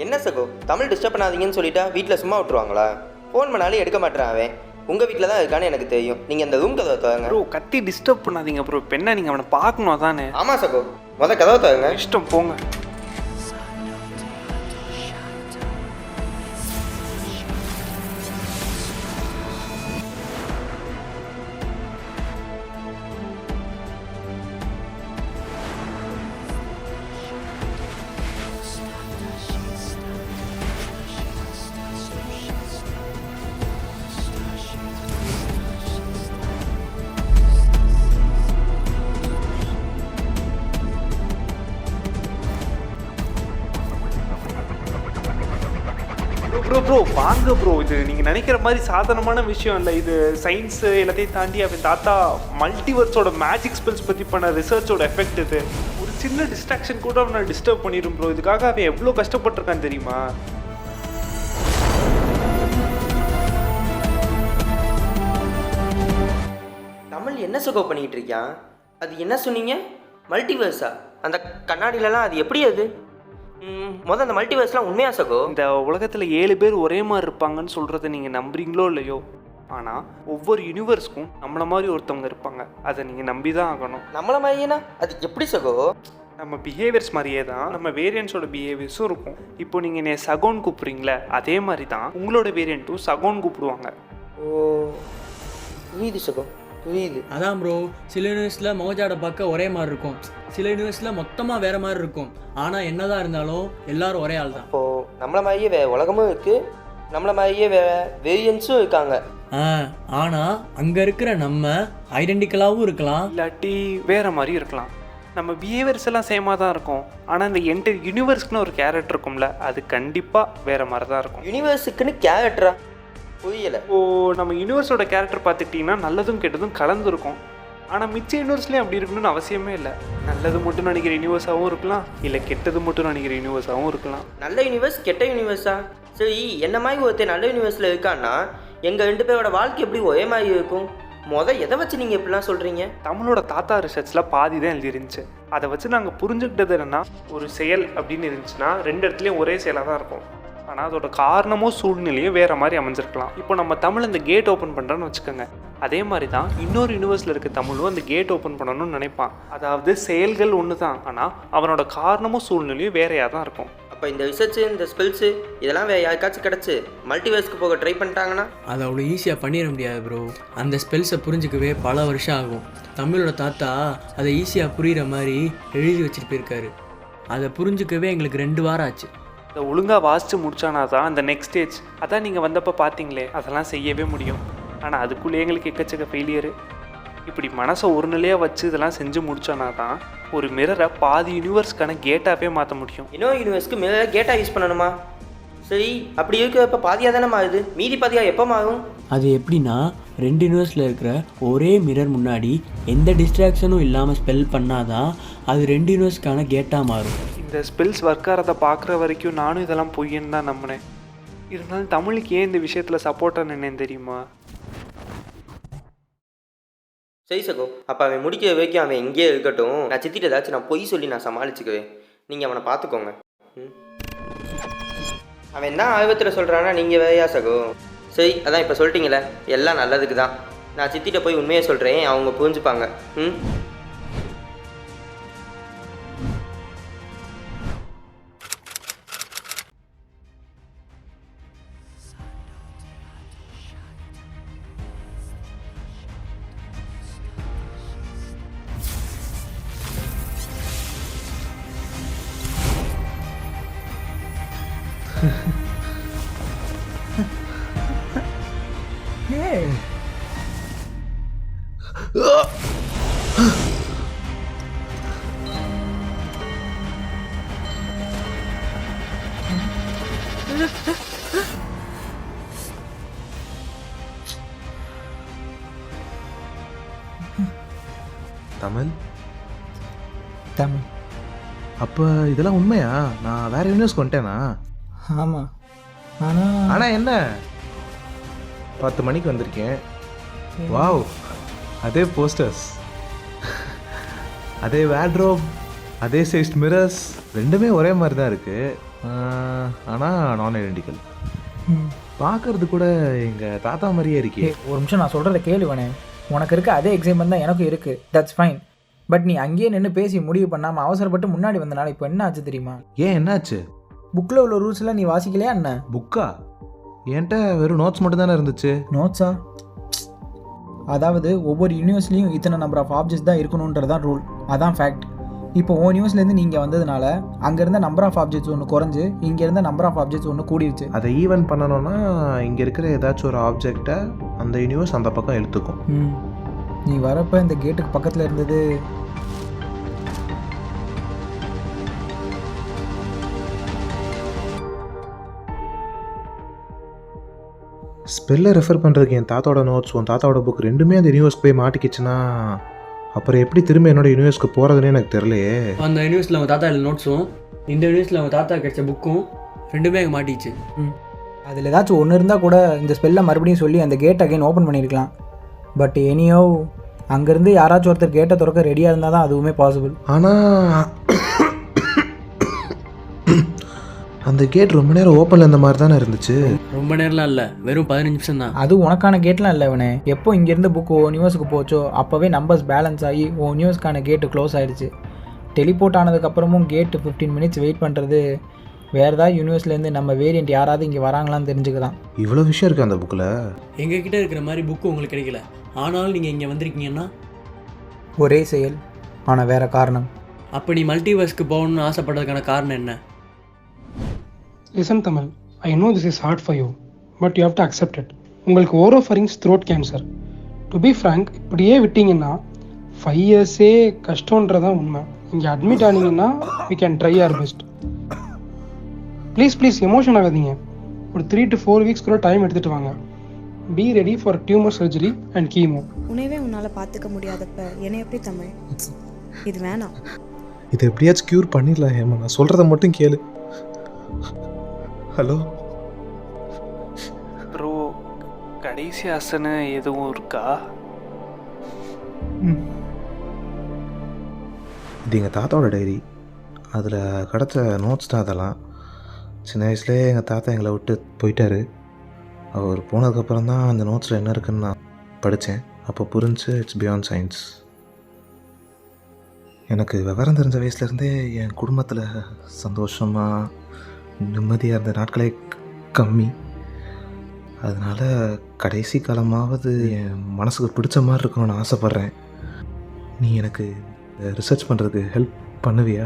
என்ன சகோ தமிழ் டிஸ்டர்ப் பண்ணாதீங்கன்னு சொல்லிட்டா வீட்டில் சும்மா விட்டுருவாங்களா? ஃபோன் பண்ணாலும் எடுக்க மாட்டேறான் அவன். உங்கள் வீட்டில் தான் இருக்கான்னு எனக்கு தெரியும். நீங்கள் அந்த ரூம் கதவை தவங்க. ப்ரோ கத்தி டிஸ்டர்ப் பண்ணாதீங்க ப்ரோ. இப்போ என்ன நீங்கள் அவனை பார்க்கணும் தானே? ஆமாம் சகோ, கதவை தவங்க. இஷ்டம் போங்க. ப்ரோ வாங்க ப்ரோ. இது நீங்கள் நினைக்கிற மாதிரி சாதாரணமான விஷயம் இல்லை. இது சயின்ஸு எல்லாத்தையும் தாண்டி அவன் தாத்தா மல்டிவர்ஸோட மேஜிக் ஸ்பெல்ஸ் பற்றி பண்ண ரிசர்ச்சோட எஃபெக்ட். இது ஒரு சின்ன டிஸ்ட்ராக்ஷன் கூட அவனை டிஸ்டர்ப் பண்ணிடும் ப்ரோ. இதுக்காக அவன் எவ்வளோ கஷ்டப்பட்டிருக்கான்னு தெரியுமா? தமிழ் என்ன சகோ பண்ணிக்கிட்டு இருக்கான்? அது என்ன சொன்னீங்க? மல்டிவர்ஸா? அந்த கண்ணாடியிலலாம் அது எப்படி? அது முதல்ல அந்த மல்டிவர்ஸ்லாம் உண்மையா சகோ? இந்த உலகத்தில் 7 பேர் ஒரே மாதிரி இருப்பாங்கன்னு சொல்கிறத நீங்கள் நம்புறீங்களோ இல்லையோ, ஆனால் ஒவ்வொரு யூனிவர்ஸ்க்கும் நம்மளை மாதிரி ஒருத்தவங்க இருப்பாங்க. அதை நீங்கள் நம்பி தான் ஆகணும். நம்மளை மாதிரினா அது எப்படி சகோ? நம்ம பிஹேவியர்ஸ் மாதிரியே தான் நம்ம வேரியன்ஸோட பிஹேவியர்ஸும் இருக்கும். இப்போ நீங்கள் என்னை சகோன்னு கூப்பிட்றீங்களே, அதே மாதிரி தான் உங்களோட வேரியண்ட்டும் சகோன்னு கூப்பிடுவாங்க. ஓ புரியுது சகோ, புரியுது. அதான் ப்ரோ, சில யூனிவர்ஸில் மோஜாட பார்க்க ஒரே மாதிரி இருக்கும், சில யூனிவர்ஸில் மொத்தமாக வேறு மாதிரி இருக்கும். ஆனால் என்னதான் இருந்தாலும் எல்லாரும் ஒரே ஆள் தான். இப்போது நம்மளை மாதிரியே உலகமும் இருக்குது, நம்மளை மாதிரியே வேரியன்ஸும் இருக்காங்க. ஆனால் அங்கே இருக்கிற நம்ம ஐடென்டிக்கலாகவும் இருக்கலாம், இல்லாட்டி வேறு மாதிரி இருக்கலாம். நம்ம பிஹேவியர்ஸ் எல்லாம் சேமாக தான் இருக்கும். ஆனால் இந்த என்டையர் யூனிவர்ஸ்க்குன்னு ஒரு கேரக்டர் இருக்கும்ல, அது கண்டிப்பாக வேறு மாதிரி தான் இருக்கும். யூனிவர்ஸுக்குன்னு கேரக்டரா? புரியலை. இப்போது நம்ம யூனிவர்ஸோட கேரக்டர் பார்த்துக்கிட்டிங்கன்னா நல்லதும் கெட்டதும் கலந்துருக்கும். ஆனால் மிச்ச யூனிவர்ஸ்லேயும் அப்படி இருக்கணும்னு அவசியமே இல்லை. நல்லது மட்டும் நினைக்கிற யூனிவர்ஸாகவும் இருக்கலாம், இல்லை கெட்டது மட்டும் நினைக்கிற யூனிவர்ஸாகவும் இருக்கலாம். நல்ல யூனிவர்ஸ் கெட்ட யூனிவர்ஸா? சரி, என்ன மாதிரி ஒருத்தர் நல்ல யூனிவர்ஸில் இருக்கான்னா எங்கள் 2 பேரோட வாழ்க்கை எப்படி ஒரே மாதிரி இருக்கும்? எதை வச்சு நீங்கள் எப்படிலாம் சொல்கிறீங்க? தமிழோட தாத்தா ரிசர்ச்சில் பாதி தான் எழுதிருந்துச்சு. அதை வச்சு நாங்கள் புரிஞ்சுக்கிட்டது என்னென்னா, ஒரு செயல் அப்படின்னு இருந்துச்சுன்னா 2 இடத்துலையும் ஒரே செயலாக தான் இருக்கும். ஆனால் அதோட காரணமோ சூழ்நிலையும் வேறு மாதிரி அமைஞ்சிருக்கலாம். இப்போ நம்ம தமிழ் இந்த கேட் ஓப்பன் பண்ணுறோன்னு வச்சுக்கோங்க. அதே மாதிரி தான் இன்னொரு யூனிவர்ஸில் இருக்க தமிழும் அந்த கேட் ஓப்பன் பண்ணணும்னு நினைப்பான். அதாவது செயல்கள் ஒன்று தான், ஆனால் அவனோட காரணமும் சூழ்நிலையும் வேறையாக தான் இருக்கும். அப்போ இந்த ரிசர்ச்சு, இந்த ஸ்பெல்ஸு இதெல்லாம் வேறு யாருக்காச்சும் கிடச்சி மல்டிவர்ஸ்க்கு போக ட்ரை பண்ணிட்டாங்கன்னா அதை அவ்வளோ ஈஸியாக பண்ணிட முடியாது ப்ரோ. அந்த ஸ்பெல்ஸை புரிஞ்சிக்கவே பல வருஷம் ஆகும். தமிழோட தாத்தா அதை ஈஸியாக புரிகிற மாதிரி எழுதி வச்சுட்டு போயிருக்காரு. அதை புரிஞ்சிக்கவே எங்களுக்கு 2 வாரம் ஆச்சு. அதை ஒழுங்காக வாசித்து முடிச்சானா தான் அந்த நெக்ஸ்ட் ஸ்டேஜ், அதான் நீங்கள் வந்தப்போ பார்த்தீங்களே, அதெல்லாம் செய்யவே முடியும். ஆனால் அதுக்குள்ளே எங்களுக்கு எக்கச்சக்க ஃபெயிலியரு. இப்படி மனசை ஒரு நிலையாக வச்சு இதெல்லாம் செஞ்சு முடிச்சானா தான் ஒரு மிரரை பாதி யூனிவர்ஸ்க்கான கேட்டாகவே மாற்ற முடியும். இன்னொரு யூனிவர்ஸ்க்கு மிரரை கேட்டாக யூஸ் பண்ணணுமா? சரி, அப்படி இருக்கிறப்ப பாதியாக தானே மாறுது, மீதி பாதியாக எப்போ மாறும்? அது எப்படின்னா, 2 யூனிவர்ஸில் இருக்கிற ஒரே மிரர் முன்னாடி எந்த டிஸ்ட்ராக்ஷனும் இல்லாமல் ஸ்பெல் பண்ணாதான் அது 2 யூனிவர்ஸ்க்கான கேட்டாக மாறும். இந்த ஸ்பெல்ஸ் ஒர்க் ஆகிறத பார்க்குற வரைக்கும் நானும் இதெல்லாம் பொய்யன்னு தான் நம்பினேன். இருந்தாலும் தமிழுக்கு ஏன் இந்த விஷயத்தில் சப்போர்ட்டாக நின்னேன்னு தெரியுமா? சரி சகோ, அப்போ அவன் முடிக்கிற வரைக்கும் அவன் எங்கேயே இருக்கட்டும். நான் சித்திட்டு ஏதாச்சும் நான் பொய் சொல்லி நான் சமாளிச்சுக்குவேன். நீங்கள் அவனை பார்த்துக்கோங்க. அவன் தான் ஆர்வத்தில் சொல்கிறான்னா நீங்கள் வேறையா சகோ? சரி, அதான் இப்போ சொல்லிட்டீங்களே, எல்லாம் நல்லதுக்கு தான். நான் சித்திட்ட போய் உண்மையை சொல்கிறேன், அவங்க புரிஞ்சுப்பாங்க. தமிழ் அப்போ இதெல்லாம் உண்மையா? நான் வேற யூனிவர்ஸ் கொண்டேனா? ஆமாம். ஆனால் என்ன 10 மணிக்கு வந்திருக்கேன். வாவ், அதே போஸ்டர்ஸ், அதே வேர்ட்ரோப், அதே சைஸ் மிரர்ஸ், ரெண்டுமே ஒரே மாதிரி தான் இருக்குது. ஆனால் நான் ஐடென்டிக்கல். பார்க்கறது கூட எங்கள் தாத்தா மாதிரியே இருக்கே. ஒரு நிமிஷம் நான் சொல்கிறத கேளுவனே. உனக்கு இருக்க அதே எக்ஸைட்மெண்ட் தான் எனக்கும் இருக்குது, தட்ஸ் ஃபைன். பட் நீ அங்கேயே நின்று பேசி முடிவு பண்ணாமல் அவசரப்பட்டு முன்னாடி வந்தனால இப்போ என்ன ஆச்சு தெரியுமா? ஏன் என்னாச்சு? புக்கில் உள்ள ரூல்ஸ்லாம் நீ வாசிக்கலையா என்ன? புக்கா? என்கிட்ட வெறும் நோட்ஸ் மட்டும் தானே இருந்துச்சு. நோட்ஸா? அதாவது ஒவ்வொரு யூனிவர்ஸ்லேயும் இத்தனை நம்பர் ஆஃப் ஆப்ஜெக்ட்ஸ் தான் இருக்கணுன்றதான் ரூல், அதான் ஃபேக்ட். இப்போ ஓ நியூஸ்லேருந்து நீங்கள் வந்ததுனால அங்கே இருந்த நம்பர் ஆஃப் ஆப்ஜெக்ட்ஸ் ஒன்று குறைஞ்சு இங்கே இருந்த நம்பர் ஆஃப் ஆப்ஜெக்ட்ஸ் ஒன்று கூடிருச்சு. அதை ஈவன் பண்ணணும்னா இங்கே இருக்கிற ஏதாச்சும் ஒரு ஆப்ஜெக்டை அந்த யூனிவர்ஸ் அந்த பக்கம் இழுத்துக்கும். நீ வரப்போ இந்த கேட்டுக்கு பக்கத்தில் இருந்தது ஸ்பெல்லை ரெஃபர் பண்ணுறதுக்கு என் தாத்தாவோட நோட்ஸ் உன் தாத்தாவோட புக் ரெண்டுமே அந்த யூனிவர்ஸ்க்கு போய் மாட்டிக்கிச்சுன்னா அப்புறம் எப்படி திரும்ப என்னோட யூனிவர்ஸ்க்கு போகிறதுனே எனக்கு தெரியலையே. அந்த யூனிவர்ஸில் அவங்க தாத்தா இல்லை நோட்ஸும் இந்த யூனிவர்ஸில் அவங்க தாத்தா கிடைச்ச புக்கும் ரெண்டுமே அங்கே மாட்டிச்சு. அதில் ஏதாச்சும் ஒன்று இருந்தால் கூட இந்த ஸ்பெல்லை மறுபடியும் சொல்லி அந்த கேட் அகைன் ஓப்பன் பண்ணியிருக்கலாம். பட் எனியோ அங்கேருந்து யாராச்சும் ஒருத்தர் கேட்டை திறக்க ரெடியாக இருந்தால் தான் அதுவுமே பாசிபிள். ஆனால் அந்த கேட் ரொம்ப நேரம் ஓப்பனில் இருந்த மாதிரி தானே இருந்துச்சு. ரொம்ப நேரம்லாம் இல்லை, வெறும் 15 நிமிஷம் தான். அது உனக்கான கேட்லாம் இல்லை இவனே. எப்போ இங்கேருந்து புக்கு ஓ நியூஸ்க்கு போச்சோ அப்போவே நம்பர்ஸ் பேலன்ஸ் ஆகி ஓ நியூஸ்க்கான கேட்டு க்ளோஸ் ஆகிடுச்சு. டெலிபோர்ட் ஆனதுக்கப்புறமும் கேட்டு 15 மினிட்ஸ் வெயிட் பண்ணுறது வேறு ஏதாவது யூனிவர்ஸ்லேருந்து நம்ம வேரியண்ட் யாராவது இங்கே வராங்களான்னு தெரிஞ்சுக்கலாம். இவ்வளோ விஷயம் இருக்குது அந்த புக்கில். எங்ககிட்ட இருக்கிற மாதிரி புக்கு உங்களுக்கு கிடைக்கல, ஆனாலும் நீங்கள் இங்கே வந்திருக்கீங்கன்னா ஒரே செயல் ஆனால் வேறு காரணம். அப்போ நீ மல்டிவர்ஸ்க்கு போகணுன்னு ஆசைப்படுறதுக்கான காரணம் என்ன? Listen Tamil, I know this is hard for you, but you have to accept it. உங்களுக்கு oropharynx throat cancer. To be frank, இப்படியே விட்டீங்கன்னா 5 இயர்ஸே கஷ்டன்றதான் உண்மை. இங்கே அட்மிட் ஆனீங்கன்னா we can try our best. Please emotion ஆகாதீங்க. ஒரு 3 to 4 வீக்ஸ் கூட டைம் எடுத்துகிட்டு வாங்க. Be ready for tumour surgery and chemo. உணவே உன்னால் பார்த்துக்க முடியாதப்ப என்னை எப்படி தமிழ்? இது வேணாம். இதை எப்படியாச்சும் க்யூர் பண்ணிடலாம் ஹேமா, நான் சொல்கிறத மட்டும் கேளு. ஹலோ ப்ரோ, கடைசி ஆசனை எதுவும் இருக்கா? இது எங்கள் தாத்தாவோட டைரி. அதில் கிடச்ச நோட்ஸ் தான் அதெல்லாம். சின்ன வயசுலேயே எங்கள் தாத்தா எங்களை விட்டு போயிட்டார். அவர் போனதுக்கப்புறம் தான் அந்த நோட்ஸில் என்ன இருக்குன்னு நான் படித்தேன். அப்போ புரிஞ்சு இட்ஸ் பியாண்ட் சயின்ஸ். எனக்கு விவரம் தெரிஞ்ச வயசுலேருந்தே என் குடும்பத்தில் சந்தோஷமாக நிம்மதியாக இருந்த நாட்களே கம்மி. அதனால் கடைசி காலமாவது என் மனசுக்கு பிடிச்ச மாதிரி இருக்கணும்னு ஆசைப்பட்றேன். நீ எனக்கு ரிசர்ச் பண்ணுறதுக்கு ஹெல்ப் பண்ணுவியா?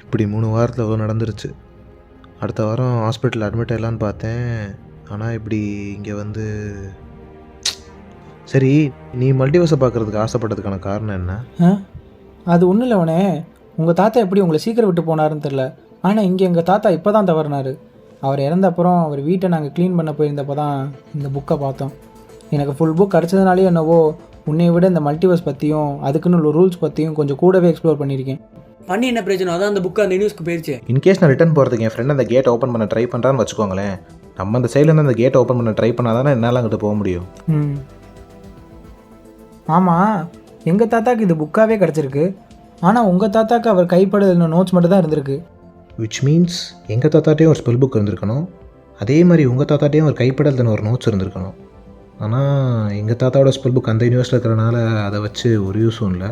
இப்படி 3 வாரத்தில் நடந்துருச்சு. அடுத்த வாரம் ஹாஸ்பிட்டல் அட்மிட் ஆகலான்னு பார்த்தேன். ஆனால் இப்படி இங்கே வந்து சரி, நீ மல்டிவர்ஸை பார்க்குறதுக்கு ஆசைப்பட்டதுக்கான காரணம் என்ன? அது ஒன்றும் இல்லை அவனே. உங்கள் தாத்தா எப்படி உங்களை சீக்கிரம் விட்டு போனாருன்னு தெரில. ஆனால் இங்கே எங்கள் தாத்தா இப்போ தான் தவறினார். அவர் இறந்த அப்புறம் அவர் வீட்டை நாங்கள் க்ளீன் பண்ண போயிருந்தப்போ தான் இந்த புக்கை பார்த்தோம். எனக்கு ஃபுல் புக் கிடச்சதுனாலே என்னவோ உன்னை விட இந்த மல்டிவர்ஸ் பற்றியும் அதுக்குன்னு உள்ள ரூல்ஸ் பற்றியும் கொஞ்சம் கூடவே எக்ஸ்ப்ளோர் பண்ணியிருக்கேன். பண்ணி என்ன பிரச்சனை? அதான் அந்த புக்கு அந்த நியூஸ்க்கு போயிடுச்சு. இன்கேஸ் நான் ரிட்டர்ன் போகிறதுக்கு என் ஃப்ரெண்ட் அந்த கேட்டை ஓப்பன் பண்ண ட்ரை பண்ணுறான்னு வச்சுக்கோங்களேன். நம்ம அந்த சைட்லேருந்து அந்த கேட்டை ஓப்பன் பண்ண ட்ரை பண்ணால் தானே என்னால் அங்கிட்டு போக முடியும். ஆமாம், எங்கள் தாத்தாக்கு இது புக்காகவே கிடச்சிருக்கு. ஆனால் உங்கள் தாத்தாக்கு அவர் கைப்பட நோட்ஸ் மட்டும் தான் இருந்திருக்கு. விச் மீன்ஸ் எங்கள் தாத்தாட்டையும் ஒரு ஸ்பெல் புக் இருந்திருக்கணும். அதே மாதிரி உங்கள் தாத்தாட்டையும் ஒரு கைப்படல் ஒரு நோட்ஸ் இருந்திருக்கணும். ஆனால் எங்கள் தாத்தாவோட ஸ்பெல் புக் அந்த யூனிவர்ஸில் இருக்கிறனால அதை வச்சு ஒரு யூஸும் இல்லை.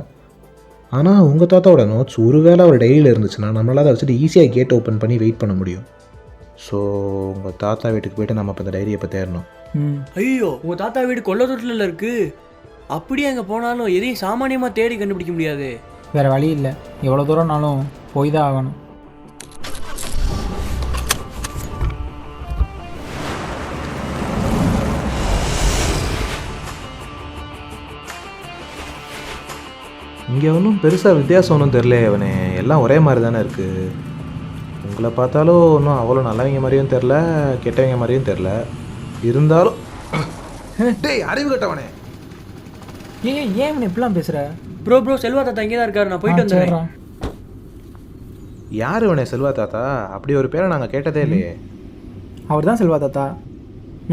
ஆனால் உங்கள் தாத்தாவோட நோட்ஸ் ஒருவேளை ஒரு டைரியில் இருந்துச்சுன்னா நம்மளால் அதை வச்சுட்டு ஈஸியாக கேட் ஓப்பன் பண்ணி வெயிட் பண்ண முடியும். ஸோ உங்கள் தாத்தா வீட்டுக்கு போய்ட்டு நம்ம இப்போ இந்த டைரியை இப்போ தேடணும். ஐயோ, உங்கள் தாத்தா வீடு கொல்லத்தொட்டில் இருக்குது. அப்படியே அங்கே போனாலும் எதையும் சாமானியமாக தேடி கண்டுபிடிக்க முடியாது. வேறு வழி இல்லை, எவ்வளோ தூரம்னாலும் போய் தான் ஆகணும். இங்கே ஒன்றும் பெருசாக வித்தியாசம் ஒன்றும் தெரில அவனே. எல்லாம் ஒரே மாதிரி தானே இருக்குது. உங்களை பார்த்தாலும் ஒன்றும் அவ்வளோ நல்லவங்க மாதிரியும் தெரில, கெட்டவங்க மாதிரியும் தெரில. இருந்தாலும் டேய் அறிவு கட்டவனே, ஏன் இவனை இப்படிலாம் பேசுகிற? ப்ரோ செல்வா தாத்தா இங்கே தான் இருக்காரு, நான் போயிட்டு வந்துடுறேன். யார் இவனே செல்வா தாத்தா? அப்படி ஒரு பேரை நாங்கள் கேட்டதே இல்லையே. அவர் தான் செல்வா தாத்தா.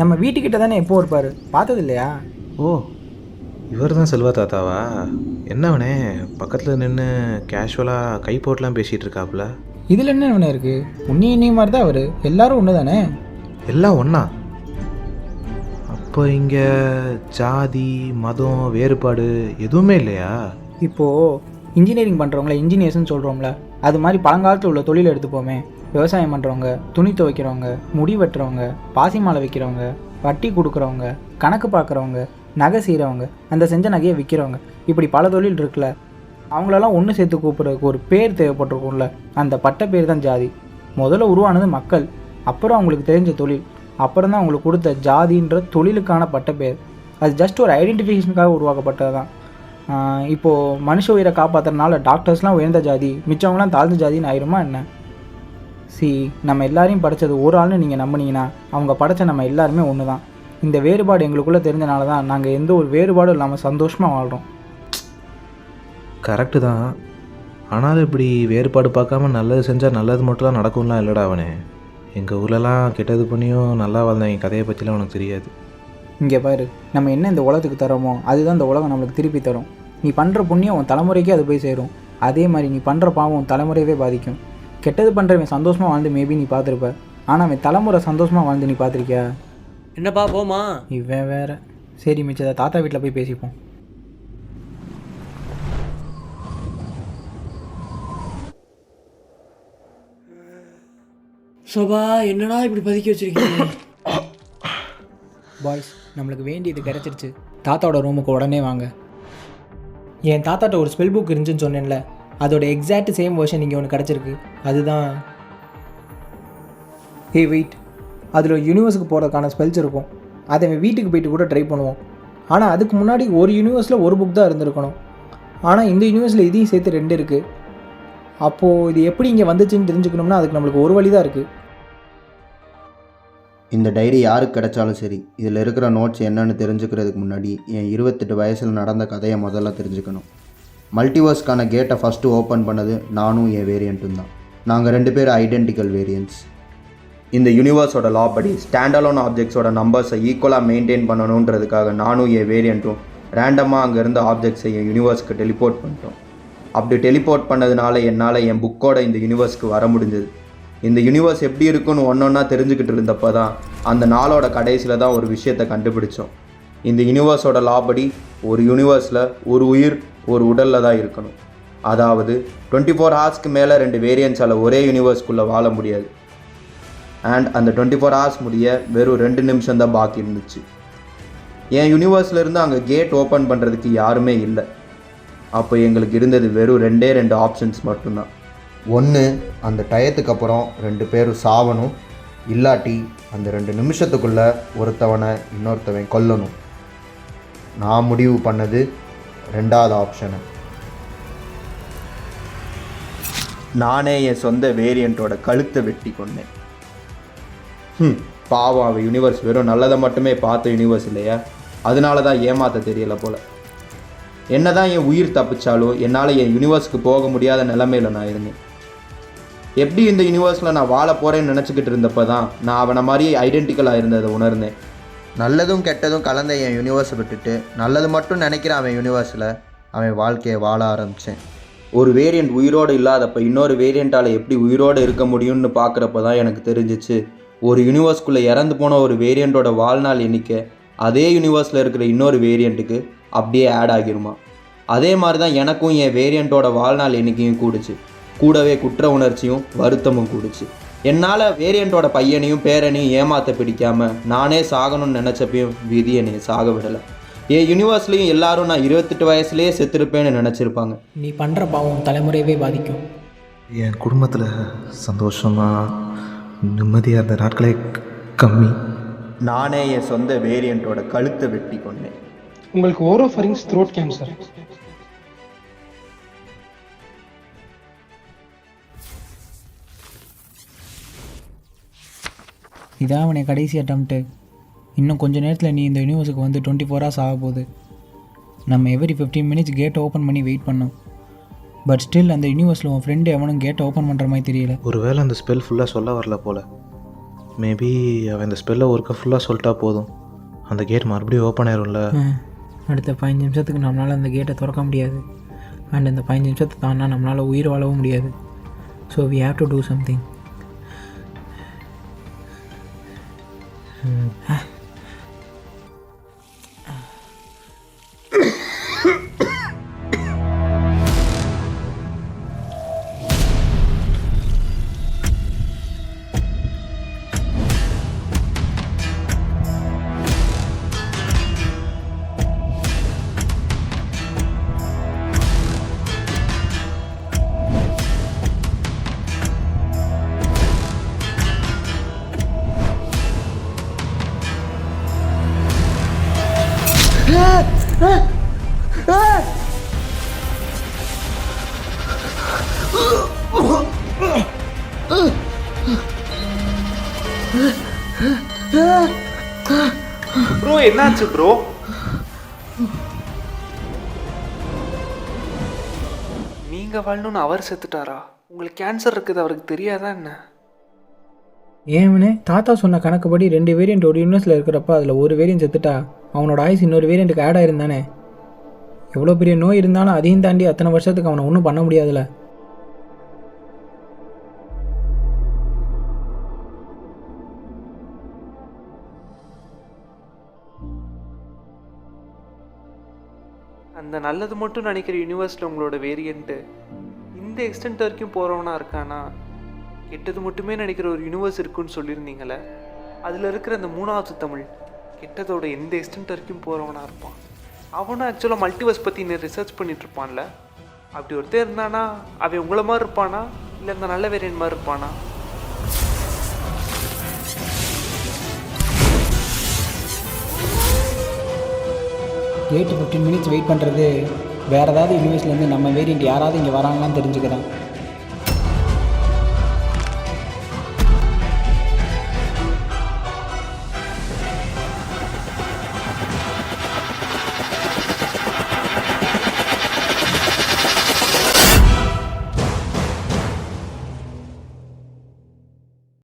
நம்ம வீட்டுக்கிட்ட தானே எப்போ இருப்பார், பார்த்தது இல்லையா? ஓ, இவர் தான் செல்வா தாத்தாவா? என்னவனே பக்கத்தில் நின்று கேஷுவலாக கை போட்டுலாம் பேசிகிட்டு இருக்காப்புல. இதில் என்ன இவனே இருக்குது? உன்னி மாதிரி தான் அவர். எல்லாரும் ஒன்று தானே? எல்லாம் ஒன்றா? அப்போ இங்கே ஜாதி மதம் வேறுபாடு எதுவுமே இல்லையா? இப்போது இன்ஜினியரிங் பண்ணுறவங்கள இன்ஜினியர்ஸ்னு சொல்கிறோம்ல, அது மாதிரி பழங்காலத்தில் உள்ள தொழில் எடுத்துப்போமே. விவசாயம் பண்ணுறவங்க, துணி துவைக்கிறவங்க, முடி வெட்டுறவங்க, பாசி மாலை வைக்கிறவங்க, வட்டி கொடுக்குறவங்க, கணக்கு பார்க்குறவங்க, நகை செய்கிறவங்க, அந்த செஞ்ச நகையை விற்கிறவங்க, இப்படி பல தொழில் இருக்குல்ல. அவங்களெல்லாம் ஒன்று சேர்த்து கூப்பிட்றதுக்கு ஒரு பேர் தேவைப்பட்டிருக்கும்ல. அந்த பட்ட பேர் தான் ஜாதி. முதல்ல உருவானது மக்கள், அப்புறம் அவங்களுக்கு தெரிஞ்ச தொழில், அப்புறம் தான் அவங்களுக்கு கொடுத்த ஜாதின்ற தொழிலுக்கான பட்ட பேர். அது ஜஸ்ட் ஒரு ஐடென்டிஃபிகேஷனுக்காக உருவாக்கப்பட்டது தான். இப்போது மனுஷ உயிரை காப்பாற்றுறதுனால டாக்டர்ஸ்லாம் உயர்ந்த ஜாதி, மிச்சவங்களாம் தாழ்ந்த ஜாதின்னு ஆயிருமா என்ன? நம்ம எல்லாரையும் படைச்சது ஒரு ஆள்னு நீங்கள் நம்பினீங்கன்னா அவங்க படைச்ச நம்ம எல்லாருமே ஒன்று தான். இந்த வேறுபாடு எங்களுக்குள்ளே தெரிஞ்சனால தான் நாங்கள் எந்த ஒரு வேறுபாடும் இல்லாமல் சந்தோஷமாக வாழ்கிறோம். கரெக்டு தான். ஆனாலும் இப்படி வேறுபாடு பார்க்காம நல்லது செஞ்சால் நல்லது மட்டும் தான் நடக்கும்லாம் இல்லைடா அவனே. எங்கள் ஊர்லலாம் கெட்டது பண்ணியும் நல்லா வாழ்ந்தவங்க கதையை பற்றிலாம் உனக்கு தெரியாது. இங்கே பாரு, நம்ம என்ன இந்த உலகத்துக்கு தரோமோ அதுதான் இந்த உலகம் நம்மளுக்கு திருப்பி தரும். நீ பண்ணுற புண்ணியம் உன் தலைமுறைக்கே அது போய் சேரும். அதே மாதிரி நீ பண்ணுற பாவம் உன் தலைமுறையவே பாதிக்கும். கெட்டது பண்ணுறவன் சந்தோஷமாக வாழ்ந்து மேபி நீ பார்த்துருப்ப, ஆனால் அவன் தலைமுறை சந்தோஷமாக வாழ்ந்து நீ பார்த்துருக்கியா? என்னப்பா போமா? இவன் வேற. சரி, மிச்சதை தாத்தா வீட்டில் போய் பேசிப்போம். சோபா, என்னடா இப்படி பதுக்கி வச்சிருக்கீங்க? பாய்ஸ், நம்மளுக்கு வேண்டியது கிடச்சிருச்சு. தாத்தாவோட ரூமுக்கு உடனே வாங்க. என் தாத்தாட்ட ஒரு ஸ்பெல் புக் இருந்துச்சுன்னு சொன்னேன்ல, அதோட எக்ஸாக்ட் சேம் வெர்ஷன் இங்கே ஒன்று கிடச்சிருக்கு. அதுதான். வெயிட், அதில் யூனிவர்ஸுக்கு போகிறதுக்கான ஸ்பெல்ஸ் இருக்கும். அதை வீட்டுக்கு போயிட்டு கூட ட்ரை பண்ணுவோம். ஆனால் அதுக்கு முன்னாடி ஒரு யூனிவர்ஸில் ஒரு புக் தான் இருந்திருக்கணும். ஆனால் இந்த யூனிவர்ஸில் இதையும் சேர்த்து 2 இருக்குது. அப்போது இது எப்படி இங்கே வந்துச்சுன்னு தெரிஞ்சுக்கணும்னா அதுக்கு நம்மளுக்கு ஒரு வழி தான் இருக்குது. இந்த டைரி யாருக்கு கிடைச்சாலும் சரி, இதில் இருக்கிற நோட்ஸ் என்னன்னு தெரிஞ்சுக்கிறதுக்கு முன்னாடி என் 28 வயசில் நடந்த கதையை முதல்ல தெரிஞ்சுக்கணும். மல்டிவர்ஸ்க்கான கேட்டை ஃபஸ்ட்டு ஓப்பன் பண்ணது நானும் என் வேரியண்ட்டும் தான். நாங்கள் 2 பேர் ஐடென்டிக்கல் வேரியன்ட்ஸ். இந்த யூனிவர்ஸோட லா படி ஸ்டாண்டலோன் ஆப்ஜெக்ட்ஸோட நம்பர்ஸை ஈக்குவலாக மெயின்டைன் பண்ணணுன்றதுக்காக நானும் என் வேரியண்ட்டும் ரேண்டமாக அங்கேருந்து ஆப்ஜெக்ட்ஸை என் யூனிவர்ஸ்க்கு டெலிபோர்ட் பண்ணிட்டோம். அப்படி டெலிபோர்ட் பண்ணதுனால என்னால் என் புக்கோட இந்த யூனிவர்ஸ்க்கு வர முடிஞ்சது. இந்த யூனிவர்ஸ் எப்படி இருக்குன்னு ஒன்றொன்னா தெரிஞ்சுக்கிட்டு இருந்தப்போ தான் அந்த நாளோட கடைசியில் தான் ஒரு விஷயத்தை கண்டுபிடிச்சோம். இந்த யூனிவர்ஸோட லா படி ஒரு யூனிவர்ஸில் ஒரு உயிர் ஒரு உடலில் தான் இருக்கணும். அதாவது 24 ஹவர்ஸ்க்கு மேலே 2 வேரியன்ட்ஸால் ஒரே யூனிவர்ஸ்குள்ளே வாழ முடியாது. அண்ட் அந்த 24 ஹவர்ஸ் முடிய வெறும் 2 நிமிஷம் தான் பாக்கி இருந்துச்சு. என் யூனிவர்ஸ்லேருந்து அங்கே கேட் ஓப்பன் பண்ணுறதுக்கு யாருமே இல்லை. அப்போ எங்களுக்கு இருந்தது வெறும் 2 ஆப்ஷன்ஸ் மட்டும்தான். ஒன்று, அந்த டயத்துக்கு அப்புறம் 2 பேரும் சாவணும், இல்லாட்டி அந்த 2 நிமிஷத்துக்குள்ளே ஒருத்தவனை இன்னொருத்தவன் கொல்லணும். நான் முடிவு பண்ணது 2வது ஆப்ஷனு. நானே என் சொந்த வேரியண்ட்டோட கழுத்தை வெட்டி கொண்டேன். பாவம், அவன் யூனிவர்ஸ் வெறும் நல்லதை மட்டுமே பார்த்த யூனிவர்ஸ் இல்லையா, அதனால தான் ஏமாற்ற தெரியலை போல். என்ன தான் என் உயிர் தப்பிச்சாலும் என்னால் என் யூனிவர்ஸ்க்கு போக முடியாத நிலைமையில் நான் இருந்தேன். எப்படி இந்த யூனிவர்ஸில் நான் வாழ போகிறேன்னு நினச்சிக்கிட்டு இருந்தப்போ தான் நான் அவனை மாதிரி ஐடென்டிக்கலாக இருந்ததை உணர்ந்தேன். நல்லதும் கெட்டதும் கலந்த என் யூனிவர்ஸை விட்டுட்டு நல்லது மட்டும் நினைக்கிற அவன் யூனிவர்ஸில் அவன் வாழ்க்கையை வாழ ஆரம்பித்தேன். ஒரு வேரியண்ட் உயிரோடு இல்லாதப்போ இன்னொரு வேரியண்ட்டால் எப்படி உயிரோடு இருக்க முடியும்னு பார்க்குறப்ப தான் எனக்கு தெரிஞ்சிச்சு, ஒரு யூனிவர்ஸ்குள்ளே இறந்து போன ஒரு வேரியண்ட்டோட வாழ்நாள் எண்ணிக்கை அதே யூனிவர்ஸில் இருக்கிற இன்னொரு வேரியண்ட்டுக்கு அப்படியே ஆட் ஆகிருமா. அதே மாதிரி தான் எனக்கும் என் வேரியண்ட்டோட வாழ்நாள் எண்ணிக்கையும் கூடுச்சு. கூடவே குற்ற உணர்ச்சியும் வருத்தமும் கூடுச்சு. என்னால் வேரியண்ட்டோட பையனையும் பேரனையும் ஏமாற்ற பிடிக்காமல் நானே சாகணும்னு நினச்சப்பையும் விதி என்னை சாக விடலை. என் யூனிவர்ஸ்லேயும் எல்லாரும் நான் 28 வயசுலேயே செத்துருப்பேன்னு நினச்சிருப்பாங்க. நீ பண்ணுற பாவம் தலைமுறையவே பாதிக்கும். என் குடும்பத்தில் சந்தோஷமாக நிம்மதியாக இருந்த நாட்களே கம்மி. நானே என் சொந்த வேரியண்ட்டோட கழுத்தை வெட்டி கொண்டேன். உங்களுக்கு ஓரோஃபரிங்ஸ் த்ரோட் கேன்சர். இதான் அவனை கடைசி அட்டம்ப்ட்டு. இன்னும் கொஞ்சம் நேரத்தில் நீ இந்த யூனிவர்ஸுக்கு வந்து 24 ஹவர்ஸ் ஆக போகுது. நம்ம எவரி 15 மினிட்ஸ் கேட்டை ஓப்பன் பண்ணி வெயிட் பண்ணோம். பட் ஸ்டில் அந்த யூனிவர்ஸில் உன் ஃப்ரெண்டு எவனும் கேட்டை ஓப்பன் பண்ணுற மாதிரி தெரியல. ஒரு வேளை அந்த ஸ்பெல் ஃபுல்லாக சொல்ல வரல போல். மேபி அவன் இந்த ஸ்பெல்லை ஒருக்க ஃபுல்லாக சொல்லிட்டா போதும், அந்த கேட் மறுபடியும் ஓப்பன் ஆயிரும்ல. அடுத்த 15 நிமிஷத்துக்கு நம்மளால் அந்த கேட்டை திறக்க முடியாது. அண்ட் அந்த 15 நிமிஷத்தை தாண்டா நம்மளால் உயிர் வாழவும் முடியாது. So we have to do something. Bro என்னாச்சு ப்ரோ? நீங்கள் வாழணும்னு அவர் செத்துட்டாரா? உங்களுக்கு கேன்சர் இருக்குது அவருக்கு தெரியாதா என்ன? ஏவனே தாத்தா சொன்ன கணக்குப்படி 2 வேரியண்ட் ஒரு யூனிவர்ஸில் இருக்கிறப்ப அதில் ஒரு வேரியண்ட் செத்துட்டா அவனோட ஆயுஸ் இன்னொரு வேரியண்ட்டுக்கு ஆட் ஆயிருந்தானே. எவ்வளோ பெரிய நோய் இருந்தாலும் அதையும் தாண்டி அத்தனை வருஷத்துக்கு அவனை ஒன்றும் பண்ண முடியாதுல்ல. அந்த நல்லது மட்டும் நினைக்கிற யூனிவர்ஸில் உங்களோட வேரியண்ட்டு இந்த எக்ஸ்டென்ட் வரைக்கும் போகிறவனா இருக்கானா? கெட்டது மட்டுமே நினைக்கிற ஒரு யூனிவர்ஸ் இருக்குன்னு சொல்லியிருந்தீங்களே, அதில் இருக்கிற அந்த 3வது தமிழ் கெட்டதோட எந்த எக்ஸ்டென்ட் வரைக்கும் போகிறவனா இருப்பான். அவனும் ஆக்சுவலாக மல்டிவர்ஸ் பற்றி இன்னும் ரிசர்ச் பண்ணிட்டு இருப்பான்ல. அப்படி ஒருத்தர் இருந்தானா அவன் உங்களை மாதிரி இருப்பானா இல்லை இந்த நல்ல வேரியன்ட் மாதிரி இருப்பானா? எயிட் 15 மினிட்ஸ் வெயிட் பண்ணுறது வேறு ஏதாவது யூனிவர்ஸ்லேருந்து நம்ம வேரியண்ட் யாராவது இங்கே வராங்களான்னு தெரிஞ்சுக்கிறேன்.